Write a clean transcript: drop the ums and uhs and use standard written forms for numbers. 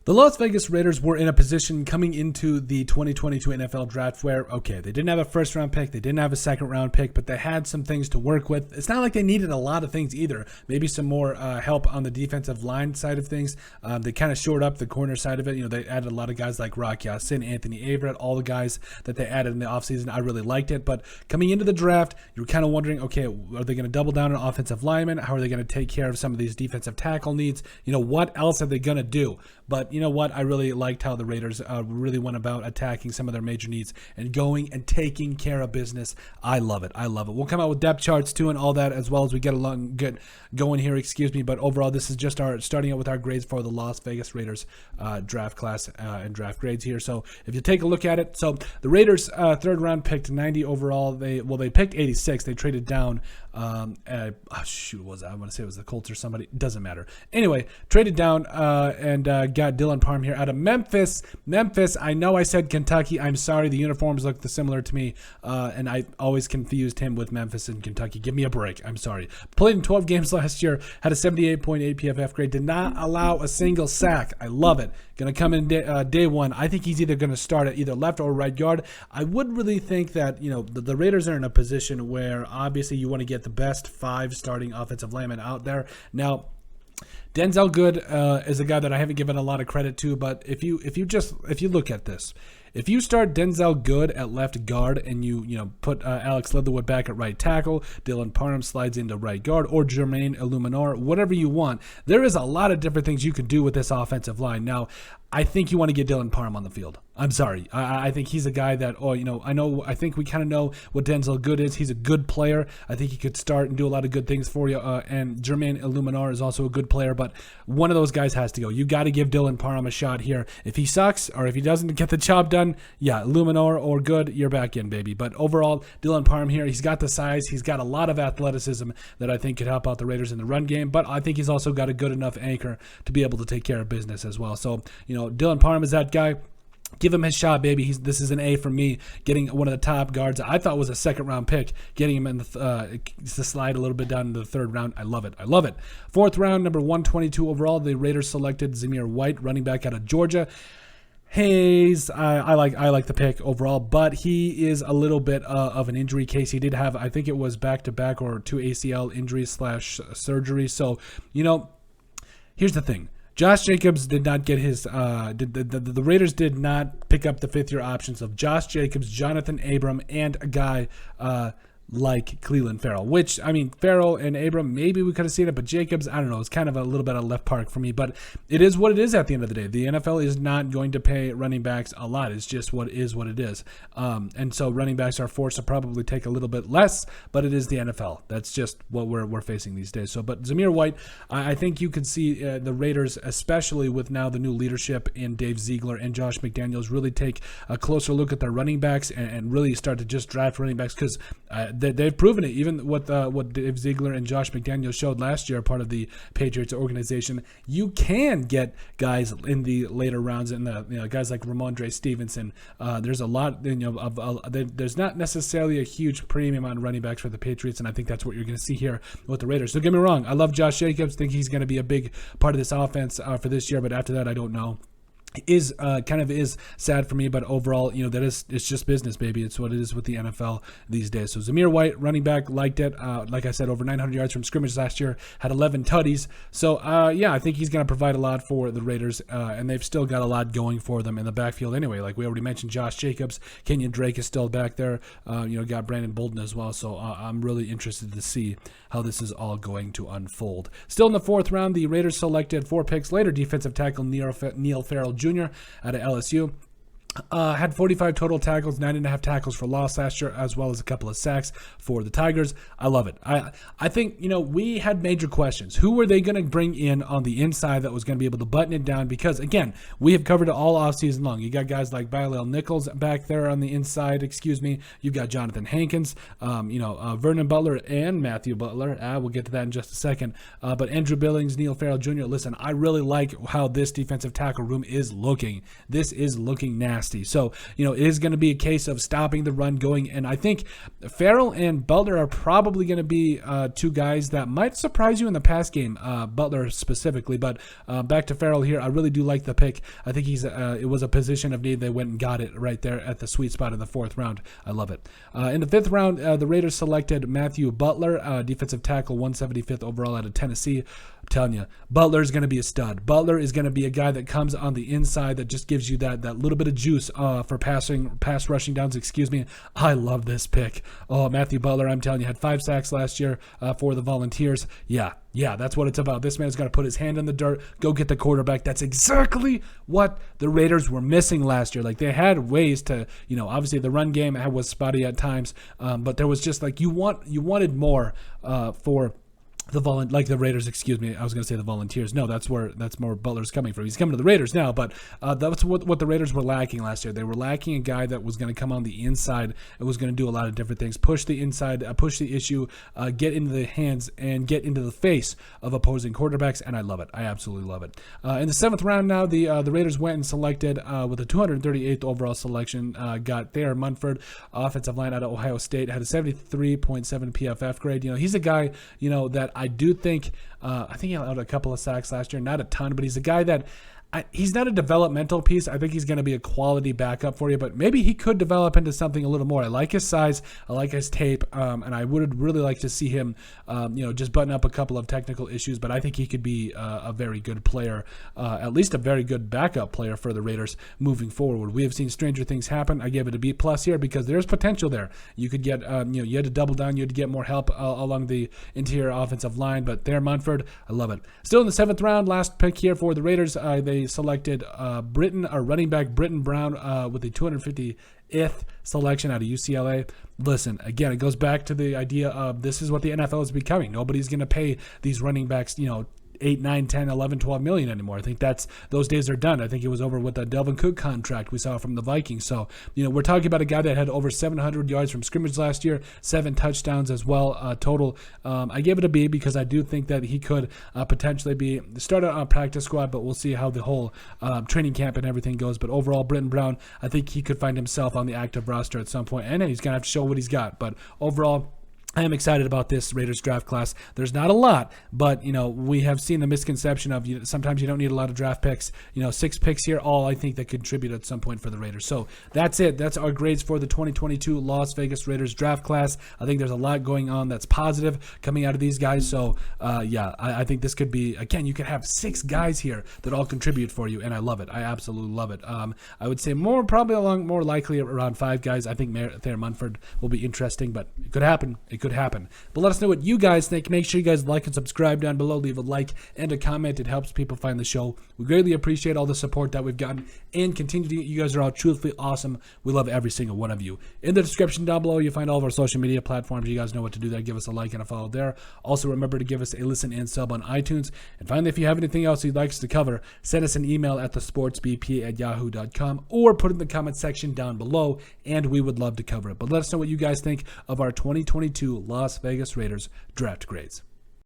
The Las Vegas Raiders were in a position coming into the 2022 NFL Draft where, okay, they didn't have a first-round pick, they didn't have a second-round pick, but they had some things to work with. It's not like they needed a lot of things either. Maybe some more help on the defensive line side of things. They kind of shored up the corner side of it. You know, they added a lot of guys like Rock Ya-Sin, Anthony Averett, all the guys that they added in the offseason. I really liked it. But coming into the draft, you were kind of wondering, okay, are they going to double down on offensive linemen? How are they going to take care of some of these defensive tackle needs? You know, what else are they going to do? But you know what? I really liked how the Raiders really went about attacking some of their major needs and going and taking care of business. I love it. I love it. We'll come out with depth charts too and all that as well as we get going here. But overall, this is just starting out with our grades for the Las Vegas Raiders draft class and draft grades here. So if you take a look at it, so the Raiders third round picked 90 overall. They picked 86. They traded down. What was that? I want to say it was the Colts or somebody. It doesn't matter. Anyway, traded down and got Dylan Parham here out of Memphis. I know I said Kentucky. I'm sorry. The uniforms look similar to me, and I always confused him with Memphis and Kentucky. Give me a break. I'm sorry. Played in 12 games last year. Had a 78.8 PFF grade. Did not allow a single sack. I love it. Going to come in day one. I think he's either going to start at either left or right guard. I would really think that, you know, the Raiders are in a position where obviously you want to get the best 5 starting offensive linemen out there. Now, Denzel Good is a guy that I haven't given a lot of credit to, but if you look at this, if you start Denzel Good at left guard and you put Alex Leatherwood back at right tackle, Dylan Parham slides into right guard, or Jermaine Illuminor, whatever you want, there is a lot of different things you could do with this offensive line. Now, I think you want to get Dylan Parham on the field. I'm sorry. I think he's a guy that, I think we kind of know what Denzel Good is. He's a good player. I think he could start and do a lot of good things for you. And Jermaine Illuminor is also a good player, but one of those guys has to go. You got to give Dylan Parham a shot here. If he sucks or if he doesn't get the job done, yeah, Illuminor or Good, you're back in, baby. But overall, Dylan Parham here, he's got the size. He's got a lot of athleticism that I think could help out the Raiders in the run game, but I think he's also got a good enough anchor to be able to take care of business as well. So, Dylan Parham is that guy. Give him his shot, baby. This is an A from me. Getting one of the top guards I thought was a second-round pick. Getting him in the slide a little bit down into the third round. I love it. Fourth round, number 122 overall. The Raiders selected Zemir White, running back out of Georgia. Hayes, I like the pick overall, but he is a little bit of an injury case. He did have, I think it was back-to-back or 2 ACL injuries / surgery. So, here's the thing. Josh Jacobs did not get his the Raiders did not pick up the 5th-year options of Josh Jacobs, Jonathan Abram, and a guy like Clelin Ferrell, which, I mean, Ferrell and Abram, maybe we could have seen it, but Jacobs, I don't know, it's kind of a little bit of left park for me, but it is what it is at the end of the day. The NFL is not going to pay running backs a lot. It's just what it is. And so running backs are forced to probably take a little bit less, but it is the NFL. That's just what we're facing these days. So, but Zemir White, I think you could see the Raiders, especially with now the new leadership in Dave Ziegler and Josh McDaniels, really take a closer look at their running backs and really start to just draft running backs because they've proven it. Even what Dave Ziegler and Josh McDaniels showed last year, part of the Patriots organization, you can get guys in the later rounds, and guys like Ramondre Stevenson. There's a lot. There's not necessarily a huge premium on running backs for the Patriots, and I think that's what you're going to see here with the Raiders. Don't get me wrong. I love Josh Jacobs. Think he's going to be a big part of this offense for this year, but after that, I don't know. Is sad for me, but overall, it's just business, baby. It's what it is with the NFL these days. So Zemir White, running back, liked it. Like I said, over 900 yards from scrimmage last year, had 11 tutties. So I think he's going to provide a lot for the Raiders, and they've still got a lot going for them in the backfield anyway. Like we already mentioned, Josh Jacobs, Kenyon Drake is still back there. Got Brandon Bolden as well. So I'm really interested to see how this is all going to unfold. Still in the 4th round, the Raiders selected 4 picks later defensive tackle Neil Farrell Jr. out of LSU. Had 45 total tackles, 9.5 tackles for loss last year, as well as a couple of sacks for the Tigers. I love it. I think, we had major questions. Who were they going to bring in on the inside that was going to be able to button it down? Because, again, we have covered it all offseason long. You got guys like Bilal Nichols back there on the inside, You've got Jonathan Hankins, Vernon Butler and Matthew Butler. We'll get to that in just a second. But Andrew Billings, Neil Farrell Jr., listen, I really like how this defensive tackle room is looking. This is looking nasty. nasty. So, it is going to be a case of stopping the run going. And I think Farrell and Butler are probably going to be two guys that might surprise you in the pass game, Butler specifically. But back to Farrell here, I really do like the pick. I think it was a position of need. They went and got it right there at the sweet spot in the 4th round. I love it. In the 5th round, the Raiders selected Matthew Butler, defensive tackle, 175th overall out of Tennessee. I'm telling you, Butler is going to be a stud. Butler is going to be a guy that comes on the inside that just gives you that little bit of juice for pass rushing downs. I love this pick. Oh, Matthew Butler, I'm telling you, had 5 sacks last year for the Volunteers. Yeah, that's what it's about. This man's got to put his hand in the dirt, go get the quarterback. That's exactly what the Raiders were missing last year. Like, they had ways to, obviously the run game was spotty at times, but there was just like you wanted more for the Raiders, I was going to say the Volunteers. No, that's more Butler's coming from. He's coming to the Raiders now, but that's what the Raiders were lacking last year. They were lacking a guy that was going to come on the inside and was going to do a lot of different things, push the inside, push the issue, get into the hands and get into the face of opposing quarterbacks, and I love it. I absolutely love it. In the 7th round now, the Raiders went and selected with a 238th overall selection, got Thayer Munford, offensive line out of Ohio State, had a 73.7 PFF grade. He's a guy, that I do think, I think he allowed a couple of sacks last year, not a ton, but he's a guy that he's not a developmental piece. I think he's going to be a quality backup for you, but maybe he could develop into something a little more. I like his size. I like his tape, and I would really like to see him, just button up a couple of technical issues, but I think he could be a very good player, at least a very good backup player for the Raiders moving forward. We have seen stranger things happen. I gave it a B+ here because there's potential there. You could get, you had to double down. You had to get more help along the interior offensive line, but Thayer Munford, I love it. Still in the 7th round, last pick here for the Raiders, they selected running back Britton Brown with the 250th selection out of UCLA. Listen, again, it goes back to the idea of this is what the NFL is becoming. Nobody's going to pay these running backs, 8, 9, 10, 11, 12 million anymore. I think those days are done. I think it was over with the Delvin Cook contract we saw from the Vikings. So, we're talking about a guy that had over 700 yards from scrimmage last year, 7 touchdowns as well total. I gave it a B because I do think that he could potentially be started on a practice squad, but we'll see how the whole training camp and everything goes. But overall, Britton Brown, I think he could find himself on the active roster at some point, and he's going to have to show what he's got. But overall, I am excited about this Raiders draft class. There's not a lot, but, we have seen the misconception of sometimes you don't need a lot of draft picks. 6 picks here, all I think that contribute at some point for the Raiders. So that's it. That's our grades for the 2022 Las Vegas Raiders draft class. I think there's a lot going on that's positive coming out of these guys. So, I think this could be, again, you could have 6 guys here that all contribute for you, and I love it. I absolutely love it. I would say more likely around 5 guys. I think Thayer Munford will be interesting, but it could happen. Could happen. But let us know what you guys think. Make sure you guys like and subscribe down below. Leave a like and a comment. It helps people find the show. We greatly appreciate all the support that we've gotten and continue to get. You guys are all truthfully awesome. We love every single one of you. In the description down below, you'll find all of our social media platforms. You guys know what to do there. Give us a like and a follow there. Also, remember to give us a listen and sub on iTunes. And finally, if you have anything else you'd like us to cover, send us an email at thesportsbp@yahoo.com or put it in the comment section down below, and we would love to cover it. But let us know what you guys think of our 2022 Las Vegas Raiders draft grades.